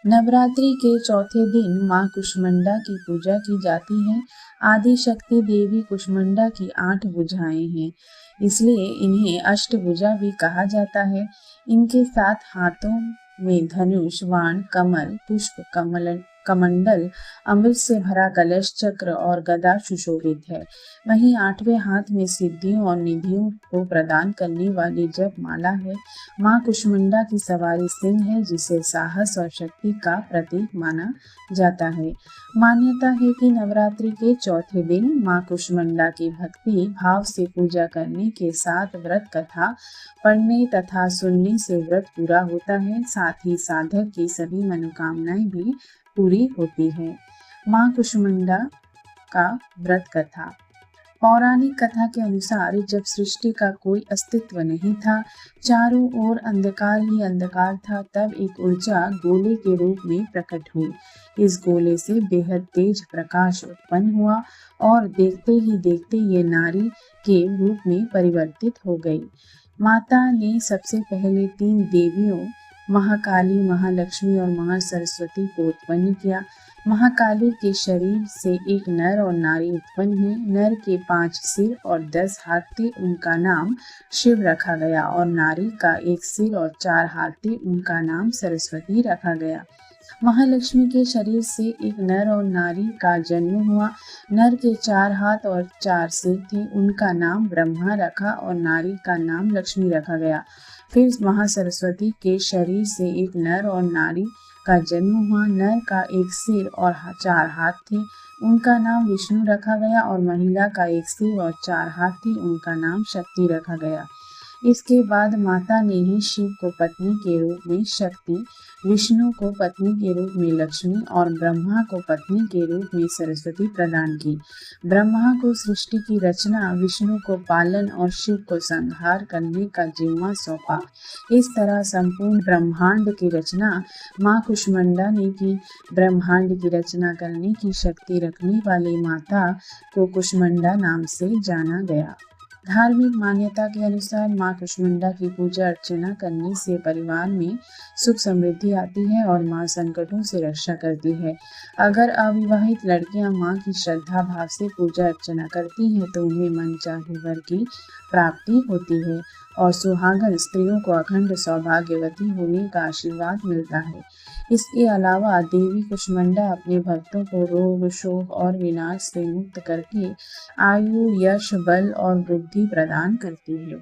नवरात्रि के चौथे दिन माँ कुष्मांडा की पूजा की जाती है। आदि शक्ति देवी कुष्मांडा की 8 भुजाएं हैं, इसलिए इन्हें अष्टभुजा भी कहा जाता है। इनके 7 हाथों में धनुष, बाण, कमल, पुष्प, कमंडल, अमृत से भरा कलश, चक्र और गदा सुशोभित है। वहीं 8वें हाथ में सिद्धियों और निधियों को प्रदान करने वाली जप माला है। माँ कुष्मांडा की सवारी सिंह है, जिसे साहस और शक्ति का प्रतीक माना जाता है। मान्यता है कि नवरात्रि के चौथे दिन माँ कुष्मांडा की भक्ति भाव से पूजा करने के साथ व्रत कथा पढ़ने तथा सुनने से व्रत पूरा होता है। साथ ही साधक की सभी मनोकामनाएं भी पूरी होती है। माँ कुष्मांडा का व्रत कथा। पौराणिक कथा के अनुसार जब सृष्टि का कोई अस्तित्व नहीं था, चारों ओर अंधकार ही अंधकार था, तब एक ऊर्जा गोले के रूप में प्रकट हुई। इस गोले से बेहद तेज प्रकाश उत्पन्न हुआ और देखते ही देखते ये नारी के रूप में परिवर्तित हो गई। माता ने सबसे पहले 3 देवियों महाकाली, महालक्ष्मी और महासरस्वती को उत्पन्न किया। महाकाली के शरीर से एक नर और नारी उत्पन्न हुए। नर के 5 सिर और 10 हाथ थे, उनका नाम शिव रखा गया, और नारी का 1 सिर और 4 हाथ थे, उनका नाम सरस्वती रखा गया। महालक्ष्मी के शरीर से एक नर और नारी का जन्म हुआ। नर के 4 हाथ और 4 सिर थे, उनका नाम ब्रह्मा रखा और नारी का नाम लक्ष्मी रखा गया। फिर महासरस्वती के शरीर से एक नर और नारी का जन्म हुआ। नर का 1 सिर और 4 हाथ थे, उनका नाम विष्णु रखा गया, और महिला का 1 सिर और 4 हाथ थे, उनका नाम शक्ति रखा गया। इसके बाद माता ने ही शिव को पत्नी के रूप में शक्ति, विष्णु को पत्नी के रूप में लक्ष्मी और ब्रह्मा को पत्नी के रूप में सरस्वती प्रदान की। ब्रह्मा को सृष्टि की रचना, विष्णु को पालन और शिव को संहार करने का जिम्मा सौंपा। इस तरह संपूर्ण ब्रह्मांड की रचना माँ कुष्मांडा ने की। ब्रह्मांड की रचना करने की शक्ति रखने वाली माता को कुष्मांडा नाम से जाना गया। धार्मिक मान्यता के अनुसार माँ कुष्मांडा की पूजा अर्चना करने से परिवार में सुख समृद्धि आती है और माँ संकटों से रक्षा करती है। अगर अविवाहित लड़कियां माँ की श्रद्धा भाव से पूजा अर्चना करती हैं तो उन्हें मनचाहे वर की प्राप्ति होती है और सुहागन स्त्रियों को अखंड सौभाग्यवती होने का आशीर्वाद मिलता है। इसके अलावा देवी कुष्मांडा अपने भक्तों को रोग, शोक और विनाश से मुक्त करके आयु, यश, बल और वृद्धि प्रदान करती है।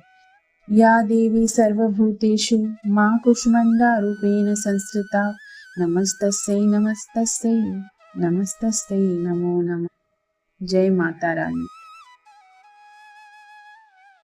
या देवी सर्वभूतेषु माँ कुष्मांडा रूपेण संस्थिता नमस्तस्यै नमस्तस्यै नमस्तस्यै नमो नमः। जय माता रानी।